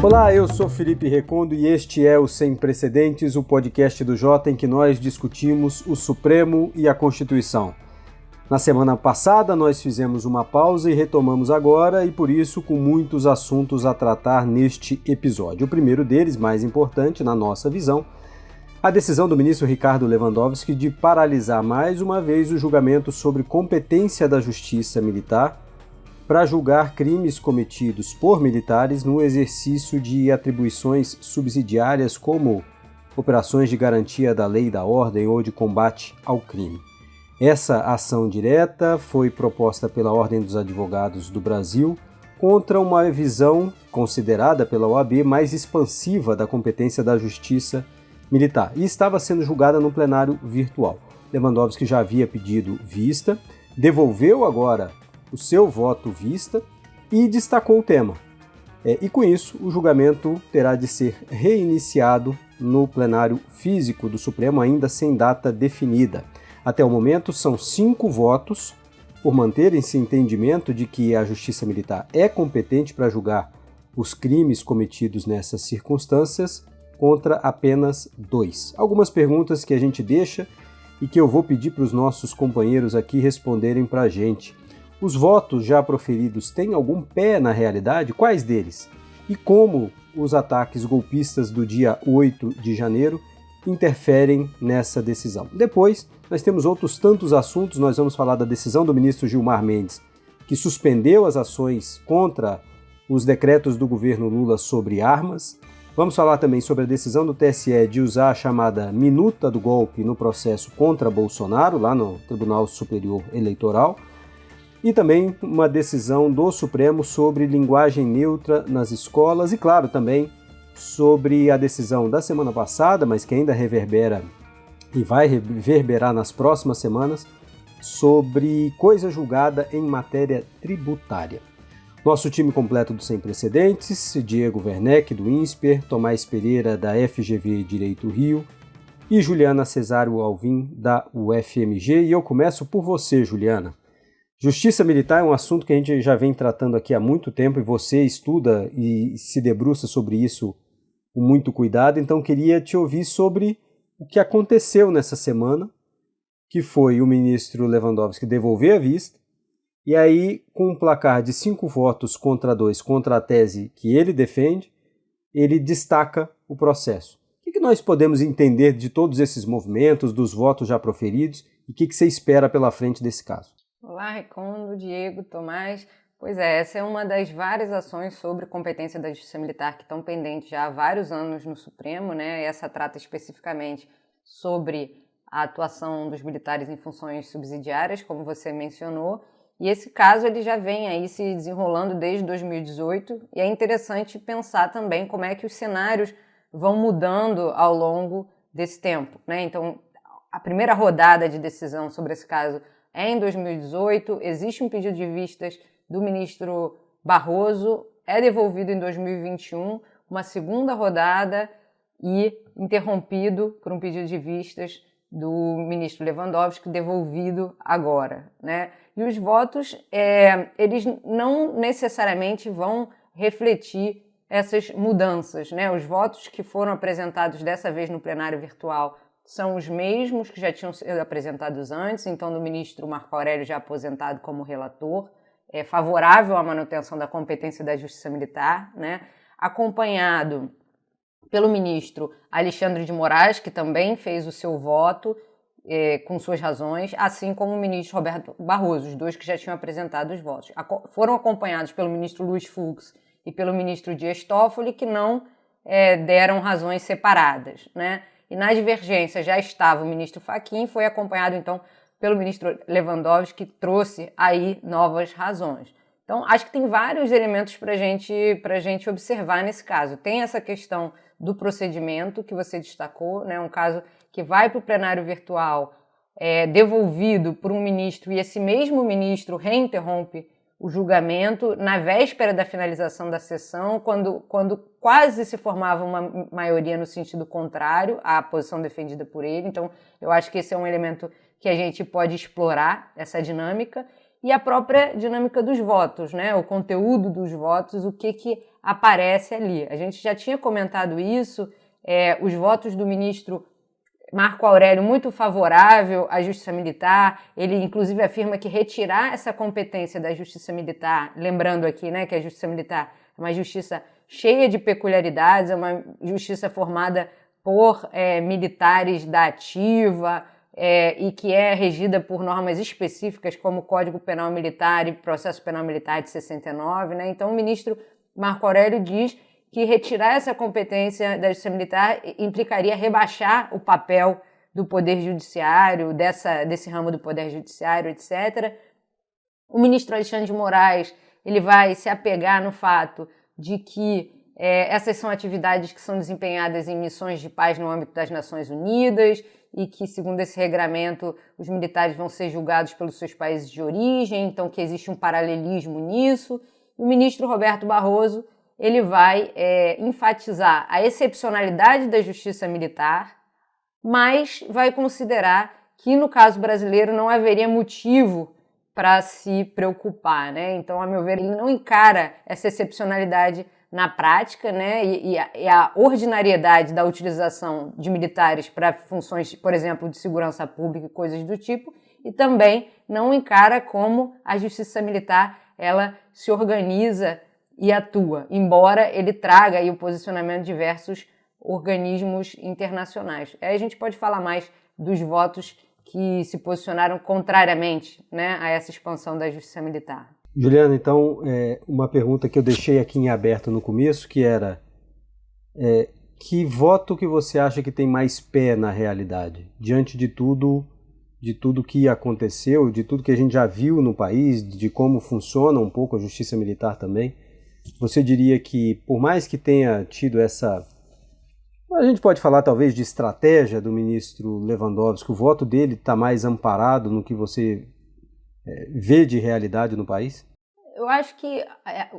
Olá, eu sou Felipe Recondo e este é o Sem Precedentes, o podcast do Jota em que nós discutimos o Supremo e a Constituição. Na semana passada nós fizemos uma pausa e retomamos agora, e por isso com muitos assuntos a tratar neste episódio. O primeiro deles, mais importante na nossa visão, a decisão do ministro Ricardo Lewandowski de paralisar mais uma vez o julgamento sobre competência da Justiça Militar para julgar crimes cometidos por militares no exercício de atribuições subsidiárias como operações de garantia da lei e da ordem ou de combate ao crime. Essa ação direta foi proposta pela Ordem dos Advogados do Brasil contra uma visão considerada pela OAB mais expansiva da competência da Justiça Militar e estava sendo julgada no plenário virtual. Lewandowski já havia pedido vista, devolveu agora o seu voto vista e destacou o tema. E com isso, o julgamento terá de ser reiniciado no plenário físico do Supremo, ainda sem data definida. Até o momento, são 5 votos por manterem esse entendimento de que a Justiça Militar é competente para julgar os crimes cometidos nessas circunstâncias, contra apenas 2. Algumas perguntas que a gente deixa e que eu vou pedir para os nossos companheiros aqui responderem para a gente. Os votos já proferidos têm algum pé na realidade? Quais deles? E como os ataques golpistas do dia 8 de janeiro interferem nessa decisão? Depois, nós temos outros tantos assuntos. Nós vamos falar da decisão do ministro Gilmar Mendes, que suspendeu as ações contra os decretos do governo Lula sobre armas. Vamos falar também sobre a decisão do TSE de usar a chamada minuta do golpe no processo contra Bolsonaro, lá no Tribunal Superior Eleitoral. E também uma decisão do Supremo sobre linguagem neutra nas escolas e, claro, também sobre a decisão da semana passada, mas que ainda reverbera e vai reverberar nas próximas semanas, sobre coisa julgada em matéria tributária. Nosso time completo do Sem Precedentes, Diego Werneck, do INSPER, Tomás Pereira, da FGV Direito Rio e Juliana Cesário Alvim, da UFMG. E eu começo por você, Juliana. Justiça Militar é um assunto que a gente já vem tratando aqui há muito tempo e você estuda e se debruça sobre isso com muito cuidado, então queria te ouvir sobre o que aconteceu nessa semana, que foi o ministro Lewandowski devolver a vista, e aí, com um placar de 5 votos contra 2 contra a tese que ele defende, ele destaca o processo. O que nós podemos entender de todos esses movimentos, dos votos já proferidos, e o que você espera pela frente desse caso? Olá, Recondo, Diego, Tomás. Pois é, essa é uma das várias ações sobre competência da Justiça Militar que estão pendentes já há vários anos no Supremo, né? Essa trata especificamente sobre a atuação dos militares em funções subsidiárias, como você mencionou, e esse caso ele já vem aí se desenrolando desde 2018, e é interessante pensar também como é que os cenários vão mudando ao longo desse tempo, né? Então, a primeira rodada de decisão sobre esse caso é em 2018, existe um pedido de vistas do ministro Barroso, é devolvido em 2021, uma segunda rodada e interrompido por um pedido de vistas do ministro Lewandowski, devolvido agora, né? E os votos, eles não necessariamente vão refletir essas mudanças, né? Os votos que foram apresentados dessa vez no plenário virtual são os mesmos que já tinham sido apresentados antes, então do ministro Marco Aurélio já aposentado como relator, favorável à manutenção da competência da Justiça Militar, né? Acompanhado pelo ministro Alexandre de Moraes, que também fez o seu voto com suas razões, assim como o ministro Roberto Barroso, os dois que já tinham apresentado os votos. Foram acompanhados pelo ministro Luiz Fux e pelo ministro Dias Toffoli, que não deram razões separadas, né? E na divergência já estava o ministro Fachin, foi acompanhado então pelo ministro Lewandowski, que trouxe aí novas razões. Então, acho que tem vários elementos para a gente observar nesse caso. Tem essa questão do procedimento que você destacou, né? Um caso que vai para o plenário virtual, devolvido por um ministro, e esse mesmo ministro reinterrompe o julgamento na véspera da finalização da sessão, quando quase se formava uma maioria no sentido contrário à posição defendida por ele. Então, eu acho que esse é um elemento que a gente pode explorar, essa dinâmica. e a própria dinâmica dos votos, né? O conteúdo dos votos, o que aparece ali. A gente já tinha comentado isso, os votos do ministro Marco Aurélio muito favorável à Justiça Militar, ele inclusive afirma que retirar essa competência da Justiça Militar, lembrando aqui, né, que a Justiça Militar é uma justiça cheia de peculiaridades, é uma justiça formada por militares da ativa, e que é regida por normas específicas como o Código Penal Militar e Processo Penal Militar de 69, né? Então o ministro Marco Aurélio diz que retirar essa competência da Justiça Militar implicaria rebaixar o papel do Poder Judiciário, desse ramo do Poder Judiciário, etc. O ministro Alexandre de Moraes ele vai se apegar no fato de que essas são atividades que são desempenhadas em missões de paz no âmbito das Nações Unidas e que, segundo esse regramento, os militares vão ser julgados pelos seus países de origem, então que existe um paralelismo nisso. O ministro Roberto Barroso ele vai enfatizar a excepcionalidade da justiça militar, mas vai considerar que, no caso brasileiro, não haveria motivo para se preocupar, né? Então, a meu ver, ele não encara essa excepcionalidade na prática, né? E a ordinariedade da utilização de militares para funções, por exemplo, de segurança pública e coisas do tipo, e também não encara como a justiça militar ela se organiza e atua, embora ele traga aí o posicionamento de diversos organismos internacionais. Aí a gente pode falar mais dos votos que se posicionaram contrariamente, né, a essa expansão da justiça militar. Juliana, então, uma pergunta que eu deixei aqui em aberto no começo, que era que voto que você acha que tem mais pé na realidade, diante de tudo que aconteceu, de tudo que a gente já viu no país, de como funciona um pouco a justiça militar também? Você diria que, por mais que tenha tido essa... A gente pode falar talvez de estratégia do ministro Lewandowski, o voto dele está mais amparado no que você vê de realidade no país? Eu acho que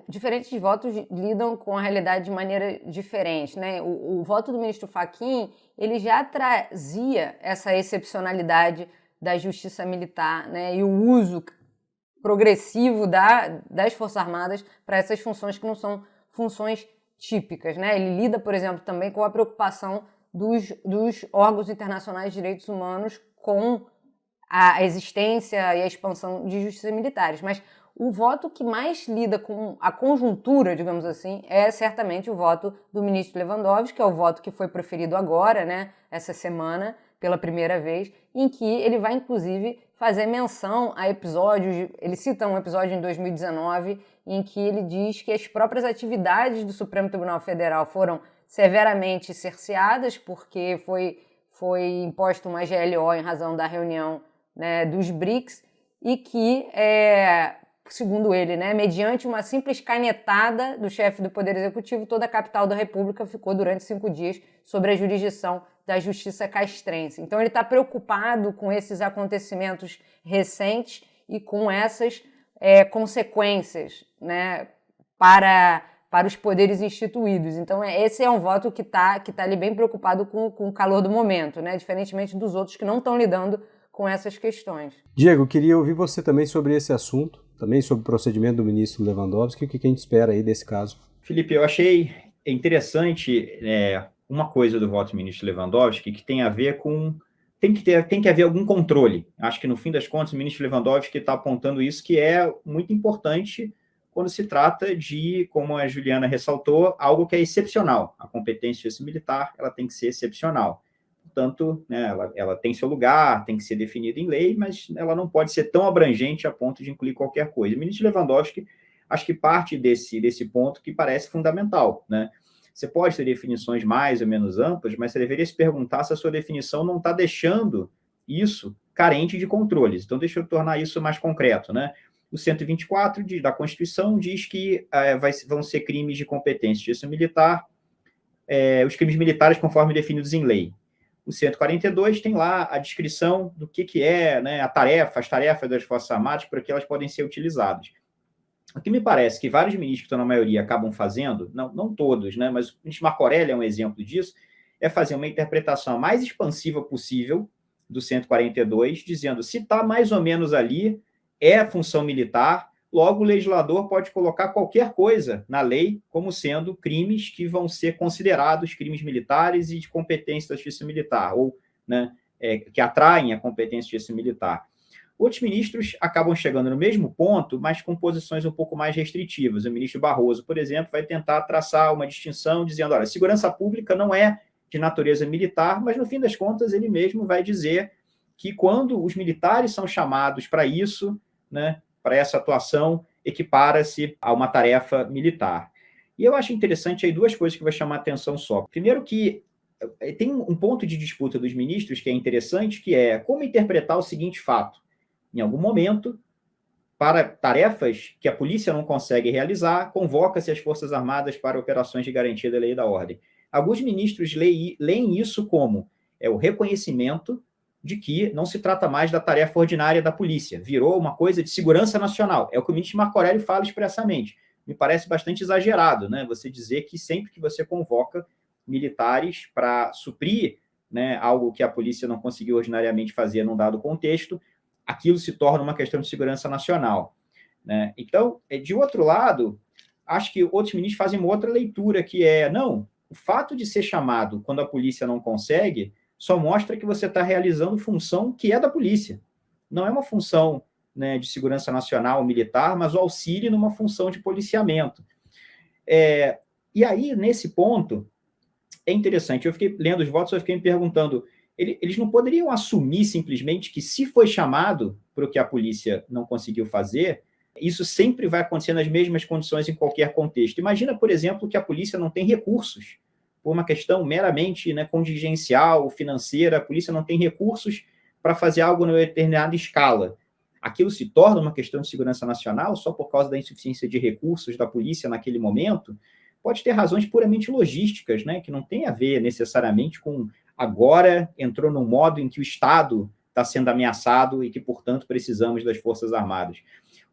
diferentes votos lidam com a realidade de maneira diferente, né? O voto do ministro Fachin, ele já trazia essa excepcionalidade da justiça militar, né? E o uso progressivo das Forças Armadas para essas funções que não são funções típicas, né? Ele lida, por exemplo, também com a preocupação dos órgãos internacionais de direitos humanos com a existência e a expansão de justiças militares. Mas o voto que mais lida com a conjuntura, digamos assim, é certamente o voto do ministro Lewandowski, que é o voto que foi proferido agora, né, essa semana, pela primeira vez, em que ele vai, inclusive, fazer menção a episódios, ele cita um episódio em 2019, em que ele diz que as próprias atividades do Supremo Tribunal Federal foram severamente cerceadas, porque foi imposto uma GLO em razão da reunião, né, dos BRICS, e que, segundo ele, né, mediante uma simples canetada do chefe do Poder Executivo, toda a capital da República ficou durante 5 dias sob a jurisdição da justiça castrense. Então ele está preocupado com esses acontecimentos recentes e com essas consequências, né, para os poderes instituídos. Então esse é um voto que tá ali bem preocupado com o calor do momento, né, diferentemente dos outros que não estão lidando com essas questões. Diego, queria ouvir você também sobre esse assunto, também sobre o procedimento do ministro Lewandowski, o que a gente espera aí desse caso. Felipe, eu achei interessante uma coisa do voto do ministro Lewandowski que tem a ver com... Tem que haver algum controle. Acho que, no fim das contas, o ministro Lewandowski está apontando isso, que é muito importante quando se trata de, como a Juliana ressaltou, algo que é excepcional. A competência militar ela tem que ser excepcional. Portanto, né, ela tem seu lugar, tem que ser definida em lei, mas ela não pode ser tão abrangente a ponto de incluir qualquer coisa. O ministro Lewandowski, acho que parte desse ponto que parece fundamental, né? Você pode ter definições mais ou menos amplas, mas você deveria se perguntar se a sua definição não está deixando isso carente de controles. Então, deixa eu tornar isso mais concreto, né? O 124 da Constituição diz que vão ser crimes de competência militar, os crimes militares conforme definidos em lei. O 142 tem lá a descrição do que é, né, as tarefas das Forças Armadas, para que elas podem ser utilizadas. O que me parece que vários ministros que estão na maioria acabam fazendo, não todos, né, mas o ministro Marco Aurélio é um exemplo disso, é fazer uma interpretação mais expansiva possível do 142, dizendo se está mais ou menos ali, é função militar, logo o legislador pode colocar qualquer coisa na lei como sendo crimes que vão ser considerados crimes militares e de competência da justiça militar, ou, né, que atraem a competência da justiça militar. Outros ministros acabam chegando no mesmo ponto, mas com posições um pouco mais restritivas. O ministro Barroso, por exemplo, vai tentar traçar uma distinção dizendo, olha, segurança pública não é de natureza militar, mas no fim das contas ele mesmo vai dizer que quando os militares são chamados para isso, né, para essa atuação, equipara-se a uma tarefa militar. E eu acho interessante aí duas coisas que eu vou chamar a atenção só. Primeiro que tem um ponto de disputa dos ministros que é interessante, que é como interpretar o seguinte fato. Em algum momento, para tarefas que a polícia não consegue realizar, convoca-se as Forças Armadas para operações de garantia da lei e da ordem. Alguns ministros leem isso como o reconhecimento de que não se trata mais da tarefa ordinária da polícia, virou uma coisa de segurança nacional. É o que o ministro Marco Aurélio fala expressamente. Me parece bastante exagerado, né? Você dizer que sempre que você convoca militares para suprir, né, algo que a polícia não conseguiu ordinariamente fazer num dado contexto, aquilo se torna uma questão de segurança nacional, né? Então, de outro lado, acho que outros ministros fazem uma outra leitura, que não, o fato de ser chamado quando a polícia não consegue, só mostra que você está realizando função que é da polícia. Não é uma função, né, de segurança nacional ou militar, mas o auxílio numa função de policiamento. E aí, nesse ponto, é interessante. Eu fiquei lendo os votos, eu fiquei me perguntando, eles não poderiam assumir simplesmente que se foi chamado para o que a polícia não conseguiu fazer, isso sempre vai acontecer nas mesmas condições em qualquer contexto. Imagina, por exemplo, que a polícia não tem recursos, por uma questão meramente, né, contingencial, financeira, a polícia não tem recursos para fazer algo numa determinada escala. Aquilo se torna uma questão de segurança nacional só por causa da insuficiência de recursos da polícia naquele momento? Pode ter razões puramente logísticas, né, que não tem a ver necessariamente com agora entrou num modo em que o Estado está sendo ameaçado e que, portanto, precisamos das Forças Armadas.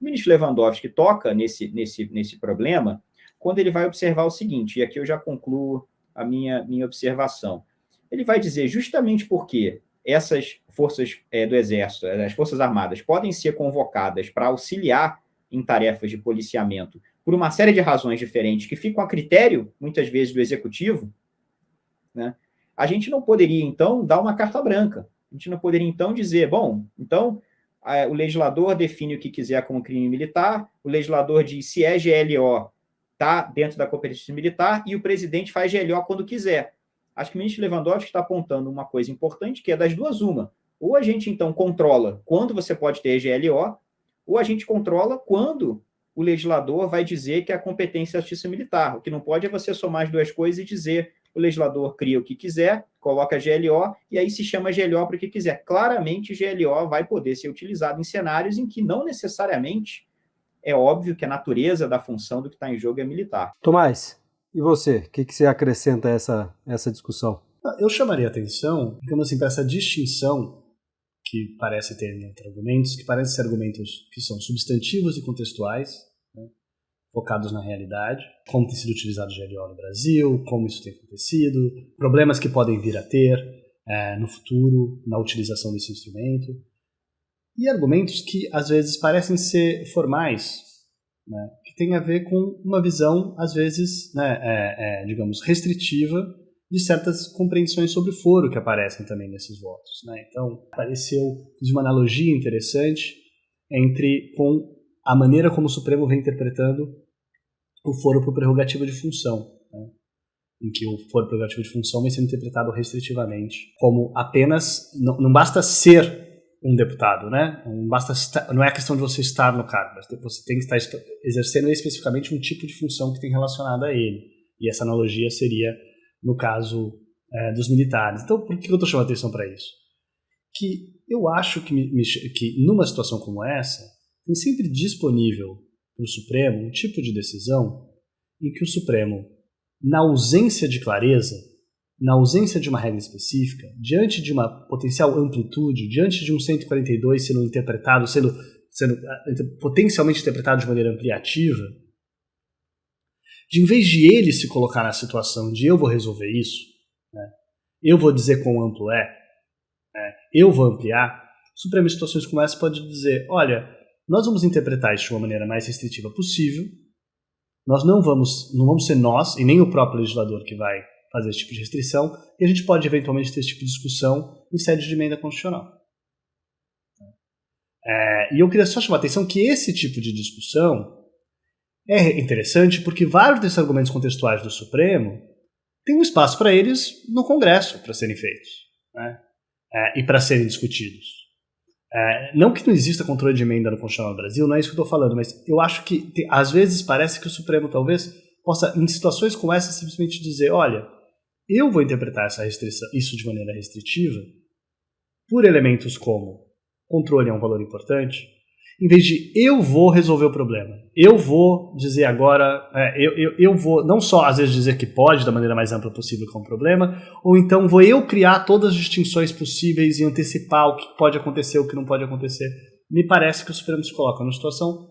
O ministro Lewandowski toca nesse problema quando ele vai observar o seguinte, e aqui eu já concluo a minha observação. Ele vai dizer justamente porque essas forças do Exército, as Forças Armadas, podem ser convocadas para auxiliar em tarefas de policiamento por uma série de razões diferentes que ficam a critério, muitas vezes, do Executivo, né? A gente não poderia, então, dar uma carta branca. A gente não poderia, então, dizer, bom, então, o legislador define o que quiser como crime militar, o legislador diz se é GLO, está dentro da competência militar, e o presidente faz GLO quando quiser. Acho que o ministro Lewandowski está apontando uma coisa importante, que é das duas uma. Ou a gente, então, controla quando você pode ter GLO, ou a gente controla quando o legislador vai dizer que é a competência da justiça militar. O que não pode é você somar as duas coisas e dizer o legislador cria o que quiser, coloca GLO, e aí se chama GLO para o que quiser. Claramente, GLO vai poder ser utilizado em cenários em que não necessariamente é óbvio que a natureza da função do que está em jogo é militar. Tomás, e você? O que você acrescenta a essa discussão? Eu chamaria atenção, digamos assim, para essa distinção que parece ter entre argumentos, que parecem ser argumentos que são substantivos e contextuais, né, focados na realidade, como tem sido utilizado o GLO no Brasil, como isso tem acontecido, problemas que podem vir a ter no futuro na utilização desse instrumento, e argumentos que às vezes parecem ser formais, né, que tem a ver com uma visão, às vezes, né, digamos, restritiva de certas compreensões sobre foro que aparecem também nesses votos, né? Então, apareceu uma analogia interessante com a maneira como o Supremo vem interpretando o foro por prerrogativa de função, né? Em que o foro por prerrogativa de função vem sendo interpretado restritivamente, como apenas, não basta ser um deputado, né? Não é a questão de você estar no cargo, mas você tem que estar exercendo especificamente um tipo de função que tem relacionada a ele. E essa analogia seria no caso dos militares. Então, por que eu estou chamando a atenção para isso? Que eu acho que numa situação como essa, tem sempre disponível para o Supremo um tipo de decisão em que o Supremo, na ausência de clareza, na ausência de uma regra específica, diante de uma potencial amplitude, diante de um 142 sendo interpretado, sendo potencialmente interpretado de maneira ampliativa, em vez de ele se colocar na situação de eu vou resolver isso, né, eu vou dizer quão amplo eu vou ampliar, o Supremo em situações como essa pode dizer, olha, nós vamos interpretar isso de uma maneira mais restritiva possível, nós não vamos ser nós, e nem o próprio legislador que vai fazer esse tipo de restrição, e a gente pode eventualmente ter esse tipo de discussão em sede de emenda constitucional. E eu queria só chamar a atenção que esse tipo de discussão é interessante porque vários desses argumentos contextuais do Supremo têm um espaço para eles no Congresso para serem feitos, né? E para serem discutidos. Não que não exista controle de emenda no Constitucional do Brasil, não é isso que eu estou falando, mas eu acho que às vezes parece que o Supremo talvez possa, em situações como essa, simplesmente dizer, olha, eu vou interpretar isso de maneira restritiva por elementos como controle é um valor importante, em vez de eu vou resolver o problema. Eu vou dizer agora, eu vou não só às vezes dizer que pode da maneira mais ampla possível que é um problema, ou então vou eu criar todas as distinções possíveis e antecipar o que pode acontecer, o que não pode acontecer. Me parece que o Supremo se coloca numa situação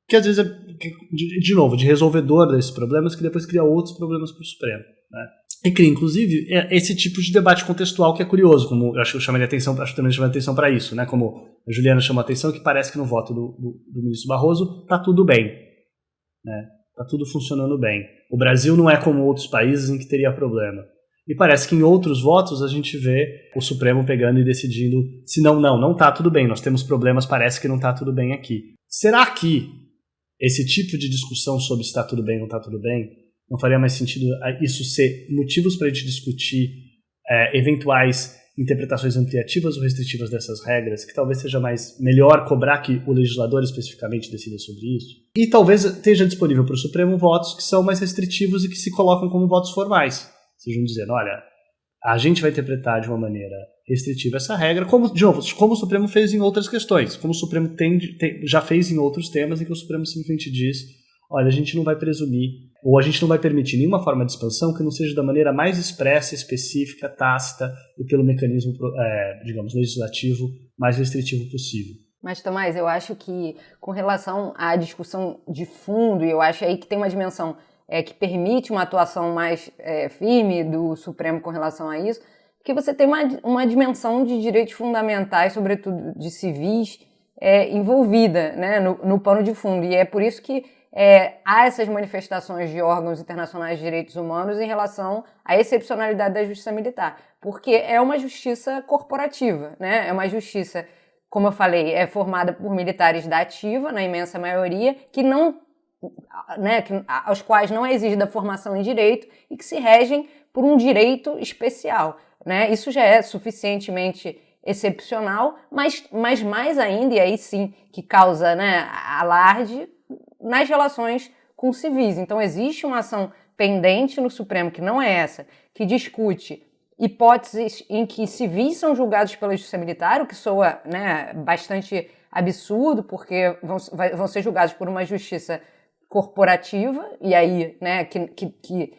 que às vezes é, de novo, de resolvedor desses problemas, que depois cria outros problemas para o Supremo, né? E cria, inclusive, esse tipo de debate contextual que é curioso, como eu acho que eu chamaria atenção, acho que também chamaria atenção para isso, né? Como a Juliana chamou a atenção, que parece que no voto do ministro Barroso está tudo bem, né? Está tudo funcionando bem. O Brasil não é como outros países em que teria problema. E parece que em outros votos a gente vê o Supremo pegando e decidindo se não está tudo bem, nós temos problemas, parece que não está tudo bem aqui. Será que esse tipo de discussão sobre se está tudo bem ou não está tudo bem não faria mais sentido isso ser motivos para a gente discutir eventuais interpretações ampliativas ou restritivas dessas regras, que talvez seja melhor cobrar que o legislador especificamente decida sobre isso? E talvez esteja disponível para o Supremo votos que são mais restritivos e que se colocam como votos formais. Sejam dizendo, olha, a gente vai interpretar de uma maneira restritiva essa regra, como, de novo, como o Supremo fez em outras questões, como o Supremo já fez em outros temas em que o Supremo simplesmente diz, olha, a gente não vai presumir ou a gente não vai permitir nenhuma forma de expansão que não seja da maneira mais expressa, específica, tácita e pelo mecanismo, digamos, legislativo mais restritivo possível. Mas, Tomás, eu acho que com relação à discussão de fundo, e eu acho aí que tem uma dimensão que permite uma atuação mais firme do Supremo com relação a isso, porque você tem uma dimensão de direitos fundamentais, sobretudo de civis, envolvida, né, no pano de fundo. E é por isso que há essas manifestações de órgãos internacionais de direitos humanos em relação à excepcionalidade da justiça militar, porque é uma justiça corporativa, né? É uma justiça, como eu falei, formada por militares da ativa, na imensa maioria, que não, né, aos quais não é exigida formação em direito e que se regem por um direito especial, né? Isso já é suficientemente excepcional, mas mais ainda, e aí sim que causa, né, alarde, nas relações com civis. Então, existe uma ação pendente no Supremo, que não é essa, que discute hipóteses em que civis são julgados pela justiça militar, o que soa, né, bastante absurdo, porque vão ser julgados por uma justiça corporativa, e aí, né, que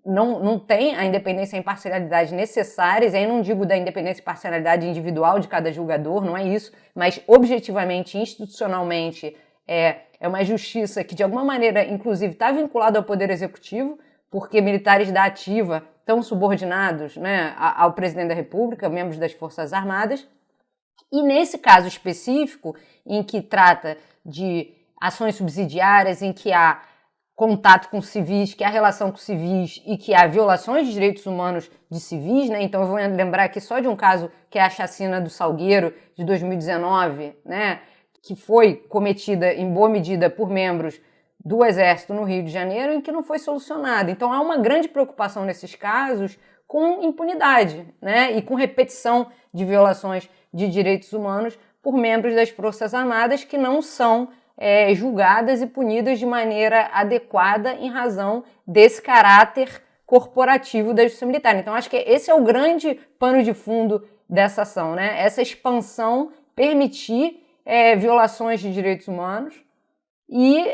não tem a independência e a imparcialidade necessárias, e aí não digo da independência e parcialidade individual de cada julgador, não é isso, mas objetivamente, institucionalmente, é uma justiça que, de alguma maneira, inclusive, está vinculada ao Poder Executivo, porque militares da ativa estão subordinados, né, ao presidente da República, membros das Forças Armadas. E nesse caso específico, em que trata de ações subsidiárias, em que há contato com civis, que há relação com civis e que há violações de direitos humanos de civis, né? Então eu vou lembrar aqui só de um caso que é a chacina do Salgueiro, de 2019, né? Que foi cometida em boa medida por membros do Exército no Rio de Janeiro e que não foi solucionada. Então há uma grande preocupação nesses casos com impunidade, né? E com repetição de violações de direitos humanos por membros das Forças Armadas que não são julgadas e punidas de maneira adequada em razão desse caráter corporativo da justiça militar. Então acho que esse é o grande pano de fundo dessa ação, né? Essa expansão permitir violações de direitos humanos e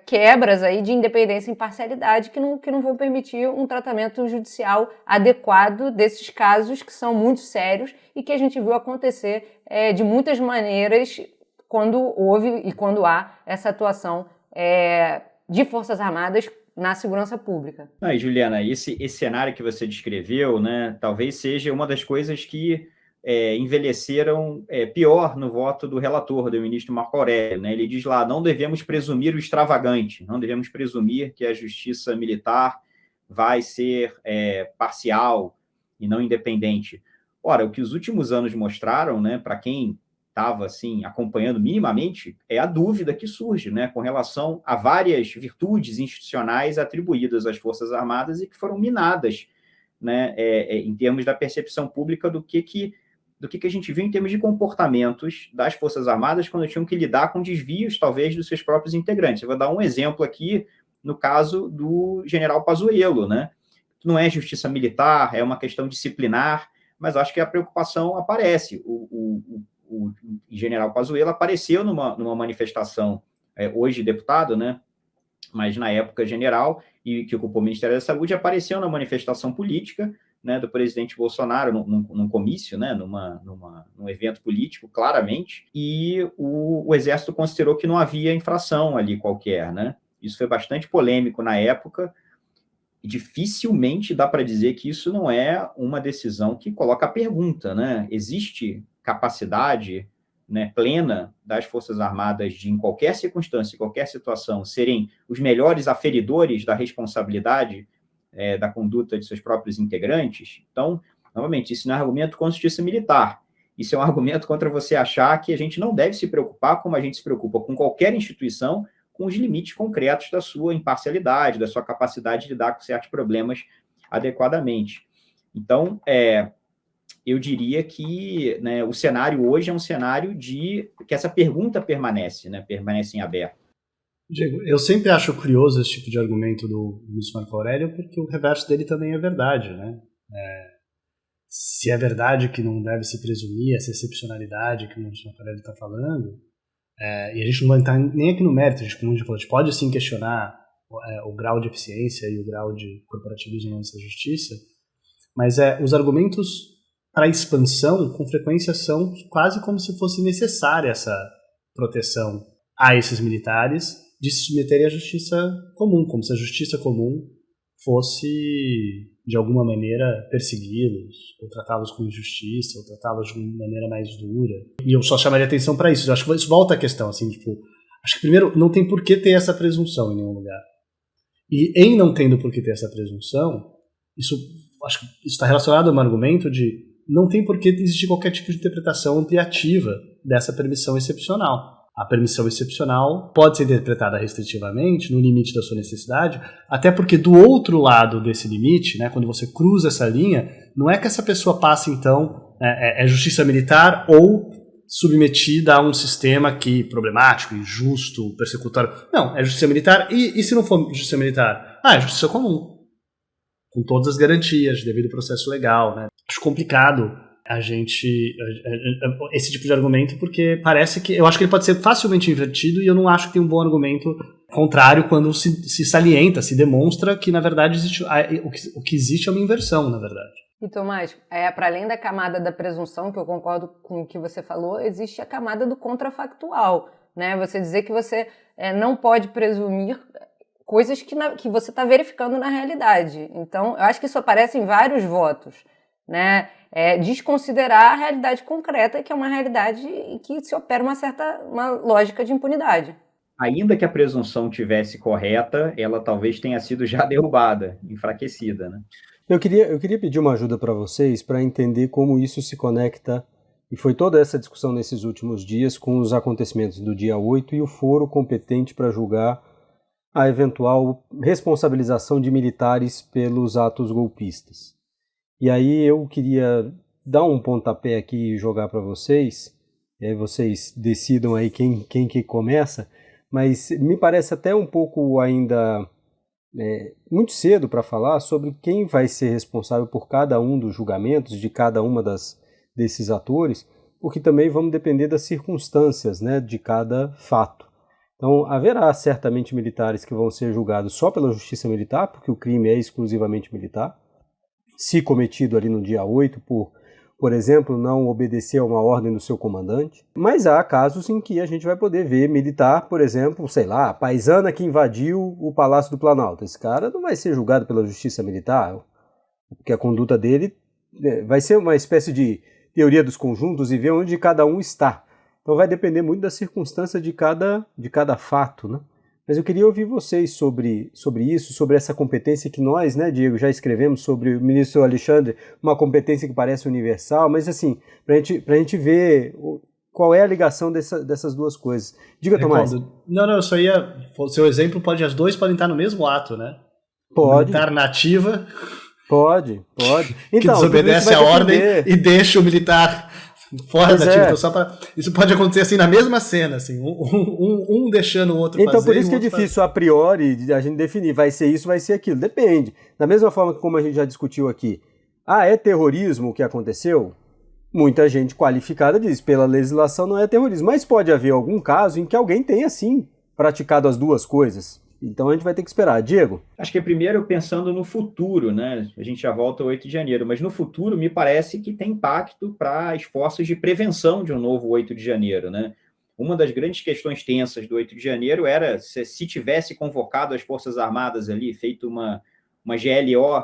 quebras aí de independência e imparcialidade que não vão permitir um tratamento judicial adequado desses casos que são muito sérios e que a gente viu acontecer de muitas maneiras quando houve e quando há essa atuação de Forças Armadas na segurança pública. E Juliana, esse cenário que você descreveu, né, talvez seja uma das coisas que envelheceram pior no voto do relator, do ministro Marco Aurélio, né? Ele diz lá, não devemos presumir o extravagante, não devemos presumir que a justiça militar vai ser parcial e não independente. Ora, o que os últimos anos mostraram, né, para quem estava assim, acompanhando minimamente, é a dúvida que surge, né, com relação a várias virtudes institucionais atribuídas às Forças Armadas e que foram minadas, né, em termos da percepção pública do que a gente viu em termos de comportamentos das Forças Armadas quando tinham que lidar com desvios, talvez, dos seus próprios integrantes. Eu vou dar um exemplo aqui, no caso do general Pazuello, né? Não é justiça militar, é uma questão disciplinar, mas acho que a preocupação aparece. O general Pazuello apareceu numa manifestação, hoje deputado, né? Mas na época general, e que ocupou o Ministério da Saúde, apareceu na manifestação política, né, do presidente Bolsonaro, num comício, né, num evento político, claramente, e o Exército considerou que não havia infração ali qualquer, né? Isso foi bastante polêmico na época, e dificilmente dá para dizer que isso não é uma decisão que coloca a pergunta, né? Existe capacidade, né, plena das Forças Armadas de, em qualquer circunstância, em qualquer situação, serem os melhores aferidores da responsabilidade da conduta de seus próprios integrantes? Então, novamente, isso não é argumento contra a justiça militar. Isso é um argumento contra você achar que a gente não deve se preocupar como a gente se preocupa com qualquer instituição, com os limites concretos da sua imparcialidade, da sua capacidade de lidar com certos problemas adequadamente. Então, eu diria que, né, o cenário hoje é um cenário de que essa pergunta permanece, né, permanece em aberto. Diego, eu sempre acho curioso esse tipo de argumento do ministro Marco Aurélio, porque o reverso dele também é verdade, né? Se é verdade que não deve se presumir essa excepcionalidade que o ministro Marco Aurélio está falando, e a gente não vai entrar nem aqui no mérito, como a gente falou, a gente pode sim questionar o grau de eficiência e o grau de corporativismo nessa justiça, mas os argumentos para a expansão, com frequência, são quase como se fosse necessária essa proteção a esses militares de se submeterem à justiça comum, como se a justiça comum fosse, de alguma maneira, persegui-los, ou tratá-los com injustiça, ou tratá-los de uma maneira mais dura. E eu só chamaria atenção para isso. Eu acho que isso volta à questão, assim, acho que primeiro não tem por que ter essa presunção em nenhum lugar. E em não tendo por que ter essa presunção, acho que isso está relacionado a um argumento de não tem por que existir qualquer tipo de interpretação ampliativa dessa permissão excepcional. A permissão excepcional pode ser interpretada restritivamente, no limite da sua necessidade, até porque do outro lado desse limite, né, quando você cruza essa linha, não é que essa pessoa passe, então, justiça militar ou submetida a um sistema problemático, injusto, persecutório. Não, é justiça militar, e se não for justiça militar? É justiça comum, com todas as garantias, devido processo legal, né? Acho complicado esse tipo de argumento, porque parece que eu acho que ele pode ser facilmente invertido, e eu não acho que tem um bom argumento contrário quando se salienta, se demonstra que na verdade o que existe é uma inversão, na verdade. E Tomás, para além da camada da presunção, que eu concordo com o que você falou, existe a camada do contrafactual, né? Você dizer que você não pode presumir coisas que você está verificando na realidade. Então, eu acho que isso aparece em vários votos, né? Desconsiderar a realidade concreta, que é uma realidade que se opera uma lógica de impunidade. Ainda que a presunção tivesse correta, ela talvez tenha sido já derrubada, enfraquecida, né? Eu queria pedir uma ajuda para vocês para entender como isso se conecta, e foi toda essa discussão nesses últimos dias, com os acontecimentos do dia 8 e o foro competente para julgar a eventual responsabilização de militares pelos atos golpistas. E aí eu queria dar um pontapé aqui e jogar para vocês, e aí vocês decidam aí quem que começa, mas me parece até um pouco ainda muito cedo para falar sobre quem vai ser responsável por cada um dos julgamentos de cada uma desses atores, porque também vamos depender das circunstâncias, né, de cada fato. Então haverá certamente militares que vão ser julgados só pela justiça militar, porque o crime é exclusivamente militar, se cometido ali no dia 8 por exemplo, não obedecer a uma ordem do seu comandante. Mas há casos em que a gente vai poder ver militar, por exemplo, sei lá, paisana que invadiu o Palácio do Planalto. Esse cara não vai ser julgado pela justiça militar, porque a conduta dele vai ser uma espécie de teoria dos conjuntos e ver onde cada um está. Então vai depender muito da circunstância de cada fato, né? Mas eu queria ouvir vocês sobre isso, sobre essa competência que nós, né, Diego, já escrevemos sobre o ministro Alexandre, uma competência que parece universal, mas assim, para a gente ver qual é a ligação dessas duas coisas. Diga, Tomás. Não, eu só ia... O seu exemplo as dois podem estar no mesmo ato, né? Pode. Militar nativa... Pode. Então, que desobedece a ordem e deixa o militar fora da ativa. Então, isso pode acontecer assim na mesma cena, assim, um deixando o outro fazer. Então, por isso que é difícil a priori a gente definir, vai ser isso, vai ser aquilo. Depende. Da mesma forma que como a gente já discutiu aqui, é terrorismo o que aconteceu? Muita gente qualificada diz, pela legislação não é terrorismo. Mas pode haver algum caso em que alguém tenha, sim, praticado as duas coisas. Então a gente vai ter que esperar. Diego? Acho que primeiro pensando no futuro, né? A gente já volta ao 8 de janeiro, mas no futuro me parece que tem impacto para esforços de prevenção de um novo 8 de janeiro, né? Uma das grandes questões tensas do 8 de janeiro era se tivesse convocado as Forças Armadas ali, feito uma GLO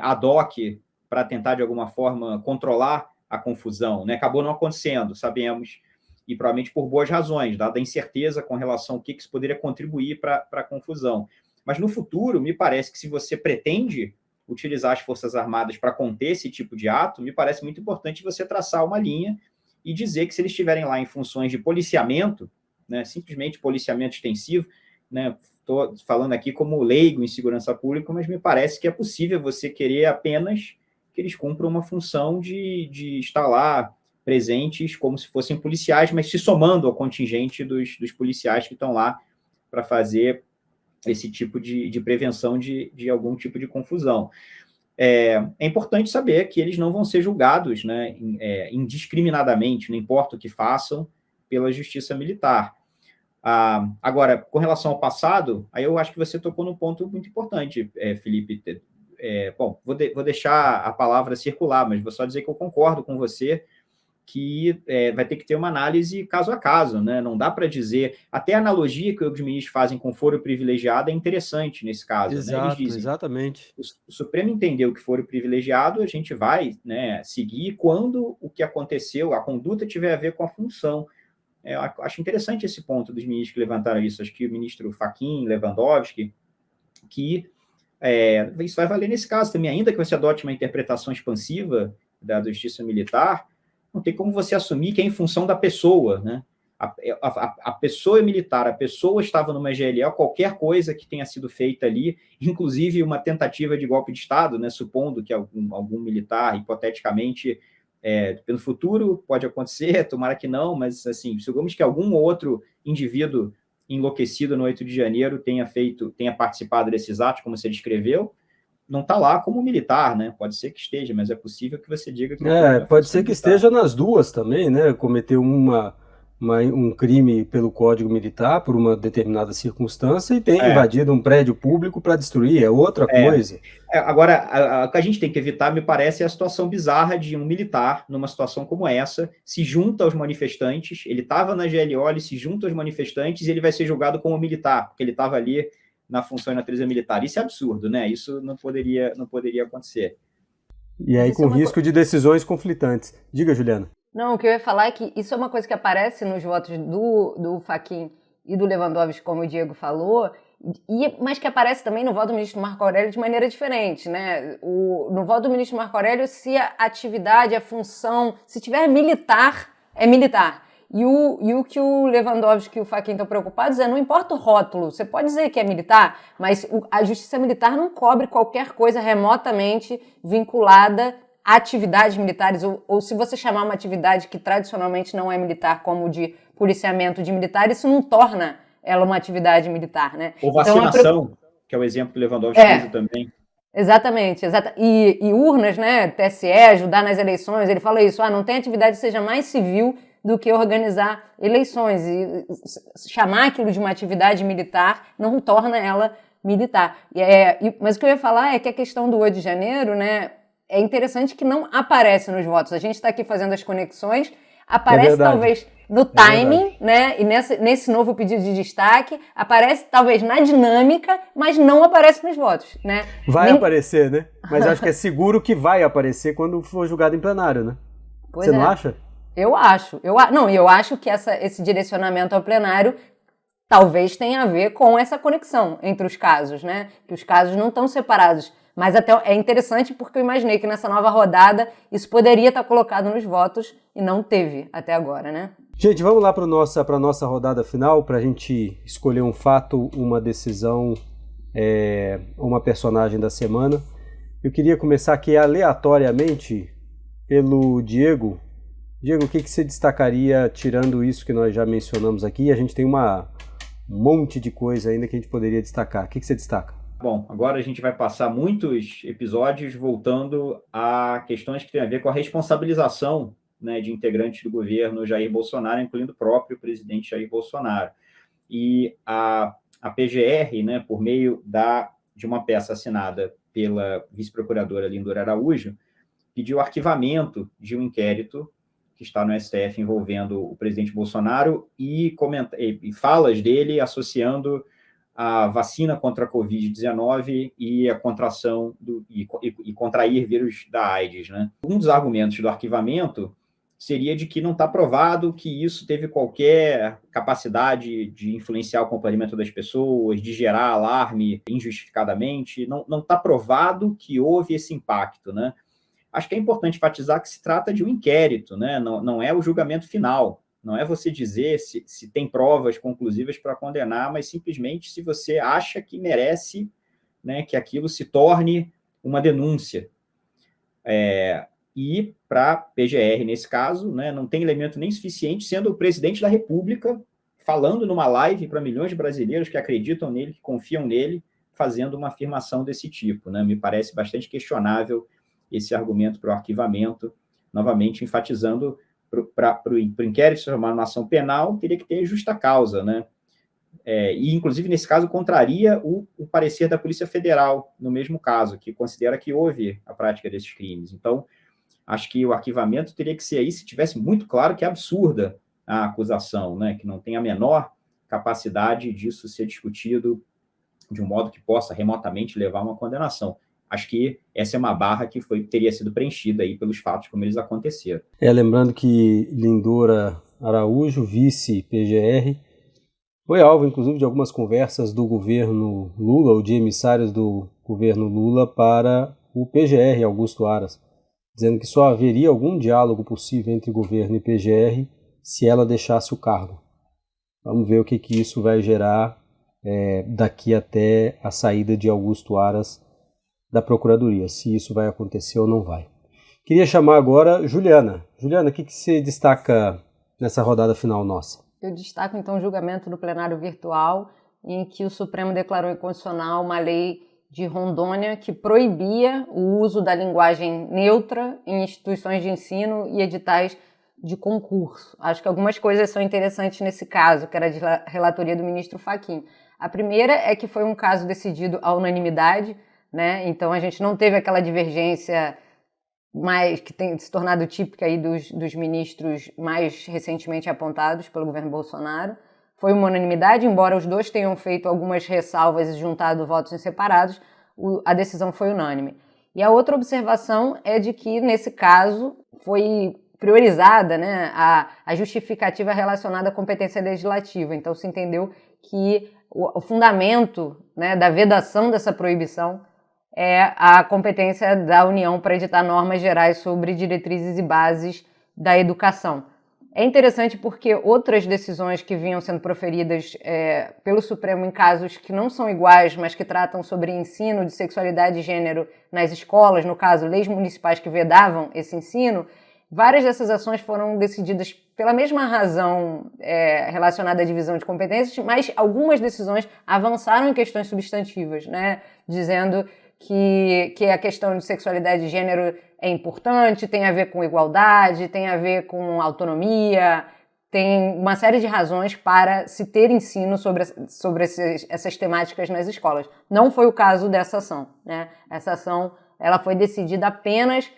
ad hoc para tentar de alguma forma controlar a confusão, né? Acabou não acontecendo, sabemos, e provavelmente por boas razões, dada a incerteza com relação ao que isso poderia contribuir para a confusão. Mas no futuro, me parece que se você pretende utilizar as Forças Armadas para conter esse tipo de ato, me parece muito importante você traçar uma linha e dizer que se eles estiverem lá em funções de policiamento, né, simplesmente policiamento extensivo, né, estou falando aqui como leigo em segurança pública, mas me parece que é possível você querer apenas que eles cumpram uma função de estar lá presentes como se fossem policiais, mas se somando ao contingente dos policiais que estão lá para fazer esse tipo de prevenção de algum tipo de confusão. É importante saber que eles não vão ser julgados, né, indiscriminadamente, não importa o que façam, pela justiça militar. Agora, com relação ao passado, aí eu acho que você tocou num ponto muito importante, Felipe. Bom, vou deixar a palavra circular, mas vou só dizer que eu concordo com você que vai ter que ter uma análise caso a caso, né? Não dá para dizer... Até a analogia que os ministros fazem com foro privilegiado é interessante nesse caso. Exato, né? Eles dizem, exatamente. O Supremo entendeu que foro privilegiado, a gente vai, né, seguir quando o que aconteceu, a conduta tiver a ver com a função. Eu acho interessante esse ponto dos ministros que levantaram isso. Acho que o ministro Fachin, Lewandowski, que isso vai valer nesse caso também, ainda que você adote uma interpretação expansiva da justiça militar, não tem como você assumir que é em função da pessoa, né? A pessoa é militar, a pessoa estava numa GLO, qualquer coisa que tenha sido feita ali, inclusive uma tentativa de golpe de Estado, né? Supondo que algum militar, hipoteticamente, no futuro pode acontecer, tomara que não, mas assim, supomos que algum outro indivíduo enlouquecido no 8 de janeiro tenha participado desses atos, como você descreveu, não está lá como militar, né? Pode ser que esteja, mas é possível que você diga que... pode ser que esteja nas duas também, né? Cometeu um crime pelo Código Militar por uma determinada circunstância e tem invadido um prédio público para destruir, é outra coisa. Agora, o que a gente tem que evitar, me parece, é a situação bizarra de um militar, numa situação como essa, se junta aos manifestantes, ele estava na GLO, ele se junta aos manifestantes e ele vai ser julgado como militar, porque ele estava ali na função e natureza militar. Isso é absurdo, né? Isso não poderia acontecer. E aí com risco de decisões conflitantes. Diga, Juliana. Não, o que eu ia falar é que isso é uma coisa que aparece nos votos do Fachin e do Lewandowski, como o Diego falou, mas que aparece também no voto do ministro Marco Aurélio de maneira diferente, né? No voto do ministro Marco Aurélio, se a atividade, a função, se tiver militar, é militar. E o que o Lewandowski e o Fachin estão preocupados não importa o rótulo, você pode dizer que é militar, mas a justiça militar não cobre qualquer coisa remotamente vinculada a atividades militares, ou se você chamar uma atividade que tradicionalmente não é militar, como de policiamento de militar, isso não torna ela uma atividade militar, né? Ou vacinação, que é o exemplo que o Lewandowski usa também. Exatamente. E urnas, né, TSE, ajudar nas eleições, ele fala isso, não tem atividade que seja mais civil do que organizar eleições, e chamar aquilo de uma atividade militar não torna ela militar. Mas o que eu ia falar é que a questão do 8 de janeiro, né, é interessante que não aparece nos votos. A gente está aqui fazendo as conexões, aparece talvez no timing, né, e nesse novo pedido de destaque, aparece talvez na dinâmica, mas não aparece nos votos, né? Vai aparecer, né? Mas acho que é seguro que vai aparecer quando for julgado em plenário, né? Você não acha? Eu acho. Eu acho que esse direcionamento ao plenário talvez tenha a ver com essa conexão entre os casos, né? Que os casos não estão separados. Mas até é interessante porque eu imaginei que nessa nova rodada isso poderia estar colocado nos votos e não teve até agora, né? Gente, vamos lá para a nossa rodada final, para a gente escolher um fato, uma decisão, uma personagem da semana. Eu queria começar aqui aleatoriamente pelo Diego. Diego, o que você destacaria, tirando isso que nós já mencionamos aqui? A gente tem um monte de coisa ainda que a gente poderia destacar. O que você destaca? Bom, agora a gente vai passar muitos episódios voltando a questões que têm a ver com a responsabilização, né, de integrantes do governo Jair Bolsonaro, incluindo o próprio presidente Jair Bolsonaro. E a PGR, né, por meio de uma peça assinada pela vice-procuradora Lindora Araújo, pediu arquivamento de um inquérito que está no STF envolvendo o presidente Bolsonaro e falas dele associando a vacina contra a Covid-19 e a contração e contrair vírus da AIDS, né? Um dos argumentos do arquivamento seria de que não está provado que isso teve qualquer capacidade de influenciar o comportamento das pessoas, de gerar alarme injustificadamente. Não está provado que houve esse impacto, né? Acho que é importante enfatizar que se trata de um inquérito, né? Não é o julgamento final. Não é você dizer se tem provas conclusivas para condenar, mas simplesmente se você acha que merece, né, que aquilo se torne uma denúncia. E para a PGR, nesse caso, né, não tem elemento nem suficiente, sendo o presidente da República falando numa live para milhões de brasileiros que acreditam nele, que confiam nele, fazendo uma afirmação desse tipo, né? Me parece bastante questionável esse argumento para o arquivamento, novamente enfatizando para o inquérito se uma ação penal, teria que ter justa causa, né? E, inclusive, nesse caso, contraria o parecer da Polícia Federal, no mesmo caso, que considera que houve a prática desses crimes. Então, acho que o arquivamento teria que ser aí, se tivesse muito claro que é absurda a acusação, né? Que não tem a menor capacidade disso ser discutido de um modo que possa remotamente levar a uma condenação. Acho que essa é uma barra que teria sido preenchida aí pelos fatos como eles aconteceram. Lembrando que Lindora Araújo, vice-PGR, foi alvo, inclusive, de algumas conversas do governo Lula, ou de emissários do governo Lula para o PGR, Augusto Aras, dizendo que só haveria algum diálogo possível entre governo e PGR se ela deixasse o cargo. Vamos ver o que isso vai gerar daqui até a saída de Augusto Aras da Procuradoria, se isso vai acontecer ou não vai. Queria chamar agora Juliana. Juliana, o que você destaca nessa rodada final nossa? Eu destaco, então, o julgamento do plenário virtual, em que o Supremo declarou inconstitucional uma lei de Rondônia que proibia o uso da linguagem neutra em instituições de ensino e editais de concurso. Acho que algumas coisas são interessantes nesse caso, que era de relatoria do ministro Fachin. A primeira é que foi um caso decidido à unanimidade, né? Então a gente não teve aquela divergência mais que tem se tornado típica aí dos ministros mais recentemente apontados pelo governo Bolsonaro. Foi uma unanimidade, embora os dois tenham feito algumas ressalvas e juntado votos em separados, a decisão foi unânime. E a outra observação é de que, nesse caso, foi priorizada, né, a justificativa relacionada à competência legislativa. Então se entendeu que o fundamento, né, da vedação dessa proibição é a competência da União para editar normas gerais sobre diretrizes e bases da educação. É interessante porque outras decisões que vinham sendo proferidas pelo Supremo em casos que não são iguais, mas que tratam sobre ensino de sexualidade e gênero nas escolas, no caso, leis municipais que vedavam esse ensino, várias dessas ações foram decididas pela mesma razão relacionada à divisão de competências, mas algumas decisões avançaram em questões substantivas, né, dizendo que a questão de sexualidade e gênero é importante, tem a ver com igualdade, tem a ver com autonomia, tem uma série de razões para se ter ensino sobre essas temáticas nas escolas. Não foi o caso dessa ação, né? Essa ação ela foi decidida apenas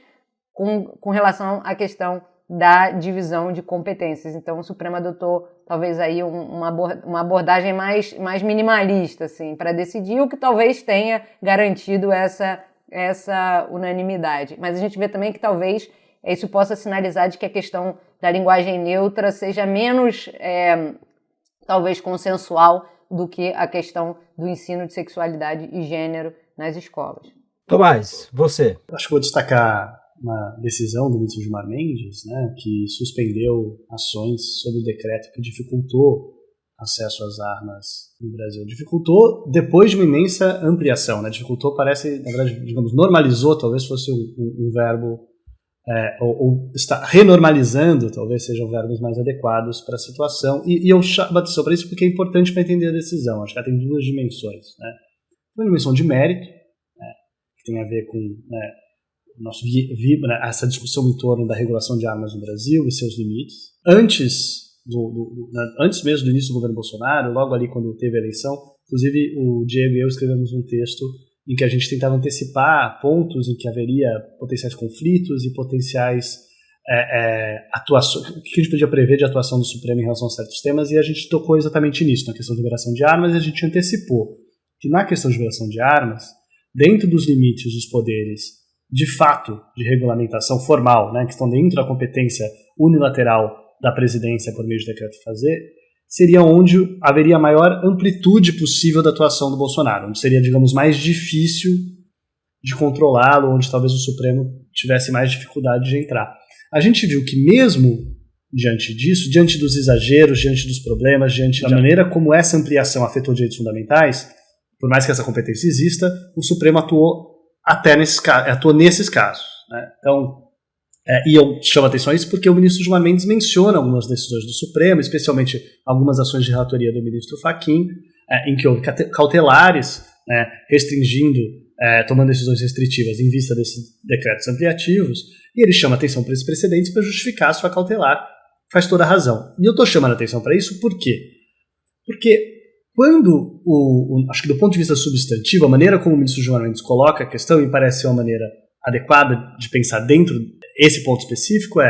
com relação à questão da divisão de competências. Então, o Supremo adotou, talvez, aí uma abordagem mais minimalista, assim, para decidir, o que talvez tenha garantido essa unanimidade. Mas a gente vê também que, talvez, isso possa sinalizar de que a questão da linguagem neutra seja menos, talvez, consensual do que a questão do ensino de sexualidade e gênero nas escolas. Tomás, você. Acho que vou destacar uma decisão do ministro Gilmar Mendes, né, que suspendeu ações sobre o decreto que dificultou acesso às armas no Brasil. Dificultou depois de uma imensa ampliação, né? Dificultou, parece, na verdade, digamos, normalizou, talvez fosse um verbo, ou está renormalizando, talvez sejam verbos mais adequados para a situação. E eu chamo a atenção para isso porque é importante para entender a decisão. Acho que ela tem duas dimensões, né? Uma dimensão de mérito, né, que tem a ver com essa discussão em torno da regulação de armas no Brasil e seus limites. Antes mesmo do início do governo Bolsonaro, logo ali quando teve a eleição, inclusive o Diego e eu escrevemos um texto em que a gente tentava antecipar pontos em que haveria potenciais conflitos e potenciais atuações, o que a gente podia prever de atuação do Supremo em relação a certos temas, e a gente tocou exatamente nisso, na questão de liberação de armas, e a gente antecipou que na questão de liberação de armas, dentro dos limites dos poderes de fato de regulamentação formal, né, que estão dentro da competência unilateral da presidência por meio de decreto fazer, seria onde haveria a maior amplitude possível da atuação do Bolsonaro, onde seria, digamos, mais difícil de controlá-lo, onde talvez o Supremo tivesse mais dificuldade de entrar. A gente viu que mesmo diante disso, diante dos exageros, diante dos problemas, diante da maneira como essa ampliação afetou direitos fundamentais, por mais que essa competência exista, o Supremo atuou nesses casos, né? Então, e eu chamo a atenção a isso porque o ministro Gilmar Mendes menciona algumas decisões do Supremo, especialmente algumas ações de relatoria do ministro Fachin, em que houve cautelares, né, restringindo, tomando decisões restritivas em vista desses decretos ampliativos, e ele chama a atenção para esses precedentes para justificar a sua cautelar, faz toda a razão. E eu estou chamando a atenção para isso por quê? Porque quando, acho que do ponto de vista substantivo, a maneira como o ministro Gilmar Mendes coloca a questão, me parece ser uma maneira adequada de pensar dentro esse ponto específico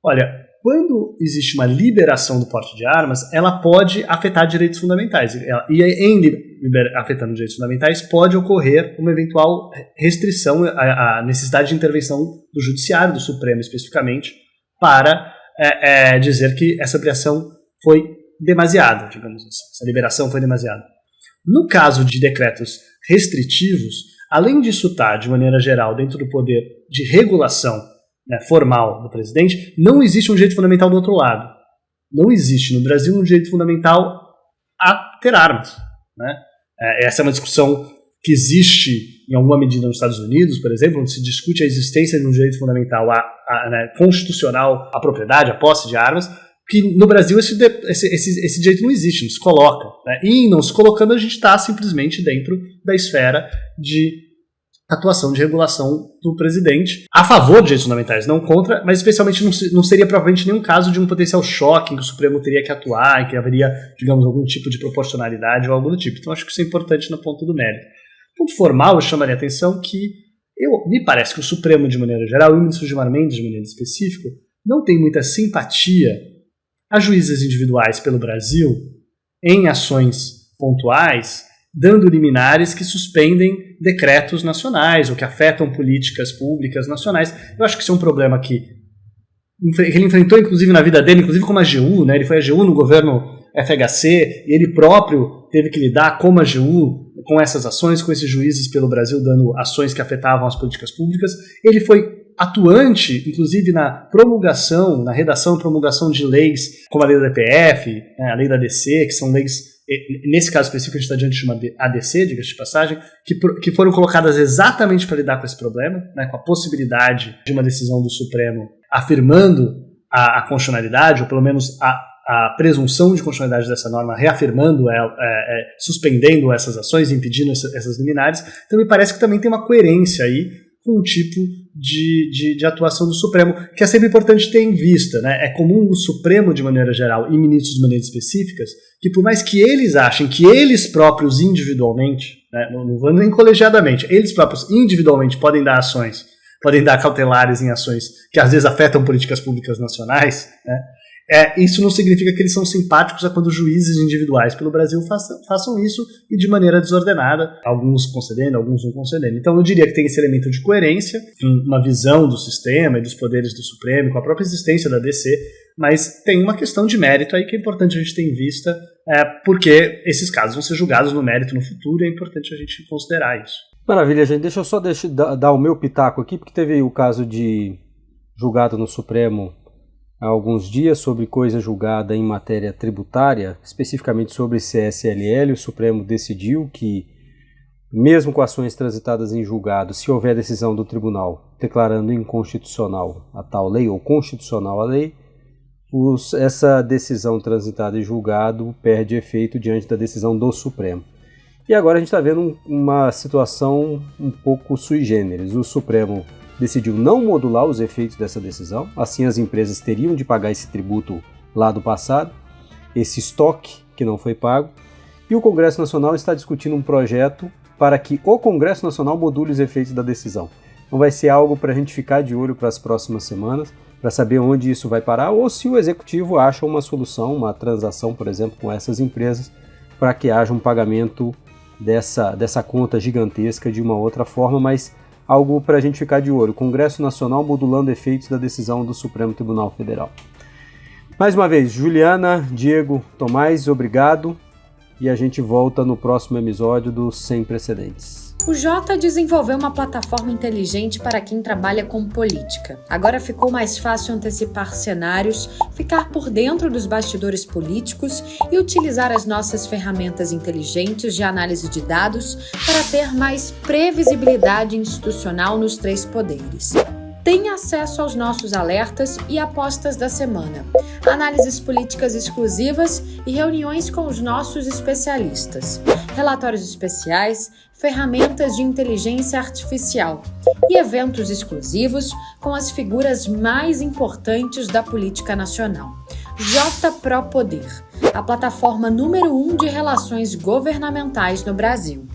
olha, quando existe uma liberação do porte de armas, ela pode afetar direitos fundamentais. E afetando direitos fundamentais, pode ocorrer uma eventual restrição, a necessidade de intervenção do Judiciário, do Supremo especificamente, para dizer que essa ampliação foi demasiada, digamos assim. Essa liberação foi demasiada. No caso de decretos restritivos, além disso estar, de maneira geral, dentro do poder de regulação, né, formal do presidente, não existe um direito fundamental do outro lado. Não existe no Brasil um direito fundamental a ter armas, né? Essa é uma discussão que existe em alguma medida nos Estados Unidos, por exemplo, onde se discute a existência de um direito fundamental constitucional à propriedade, à posse de armas, que no Brasil esse direito não existe, não se coloca, né? E não se colocando, a gente está simplesmente dentro da esfera de atuação de regulação do presidente, a favor de direitos fundamentais, não contra, mas especialmente não seria provavelmente nenhum caso de um potencial choque em que o Supremo teria que atuar, em que haveria, digamos, algum tipo de proporcionalidade ou algo do tipo. Então acho que isso é importante no ponto do mérito. No ponto formal, eu chamaria a atenção que me parece que o Supremo, de maneira geral, e o ministro Gilmar Mendes, de maneira específica, não tem muita simpatia a juízes individuais pelo Brasil em ações pontuais, dando liminares que suspendem decretos nacionais ou que afetam políticas públicas nacionais. Eu acho que isso é um problema que ele enfrentou, inclusive, na vida dele, inclusive como AGU, né? Ele foi AGU no governo FHC, e ele próprio teve que lidar como AGU com essas ações, com esses juízes pelo Brasil dando ações que afetavam as políticas públicas. Ele foi atuante, inclusive, na promulgação, na redação e promulgação de leis como a lei da DPF, né, a lei da ADC, que são leis, nesse caso específico a gente está diante de uma ADC, diga-se de passagem, que foram colocadas exatamente para lidar com esse problema, né, com a possibilidade de uma decisão do Supremo afirmando a constitucionalidade, ou pelo menos a presunção de constitucionalidade dessa norma, reafirmando ela, suspendendo essas ações, impedindo essas liminares. Então me parece que também tem uma coerência aí com o tipo de atuação do Supremo, que é sempre importante ter em vista, né? É comum o Supremo, de maneira geral, e ministros de maneiras específicas, que por mais que eles achem que eles próprios individualmente, né, não vão nem colegiadamente, eles próprios individualmente podem dar ações, podem dar cautelares em ações que às vezes afetam políticas públicas nacionais, né? Isso não significa que eles são simpáticos a quando juízes individuais pelo Brasil façam isso e de maneira desordenada, alguns concedendo, alguns não concedendo. Então eu diria que tem esse elemento de coerência, uma visão do sistema e dos poderes do Supremo, com a própria existência da DC, mas tem uma questão de mérito aí que é importante a gente ter em vista, porque esses casos vão ser julgados no mérito no futuro e é importante a gente considerar isso. Maravilha, gente. Deixa eu só dar o meu pitaco aqui, porque teve o caso de julgado no Supremo há alguns dias sobre coisa julgada em matéria tributária, especificamente sobre CSLL. O Supremo decidiu que, mesmo com ações transitadas em julgado, se houver decisão do tribunal declarando inconstitucional a tal lei ou constitucional a lei, essa decisão transitada em julgado perde efeito diante da decisão do Supremo. E agora a gente está vendo uma situação um pouco sui generis. O Supremo decidiu não modular os efeitos dessa decisão, assim as empresas teriam de pagar esse tributo lá do passado, esse estoque que não foi pago, e o Congresso Nacional está discutindo um projeto para que o Congresso Nacional module os efeitos da decisão. Então vai ser algo para a gente ficar de olho para as próximas semanas, para saber onde isso vai parar, ou se o Executivo acha uma solução, uma transação, por exemplo, com essas empresas, para que haja um pagamento dessa conta gigantesca de uma outra forma, mas algo para a gente ficar de olho. Congresso Nacional modulando efeitos da decisão do Supremo Tribunal Federal. Mais uma vez, Juliana, Diego, Tomás, obrigado. E a gente volta no próximo episódio do Sem Precedentes. O Jota desenvolveu uma plataforma inteligente para quem trabalha com política. Agora ficou mais fácil antecipar cenários, ficar por dentro dos bastidores políticos e utilizar as nossas ferramentas inteligentes de análise de dados para ter mais previsibilidade institucional nos 3 poderes. Tenha acesso aos nossos alertas e apostas da semana, análises políticas exclusivas e reuniões com os nossos especialistas, relatórios especiais, ferramentas de inteligência artificial e eventos exclusivos com as figuras mais importantes da política nacional. JProPoder, a plataforma número 1 de relações governamentais no Brasil.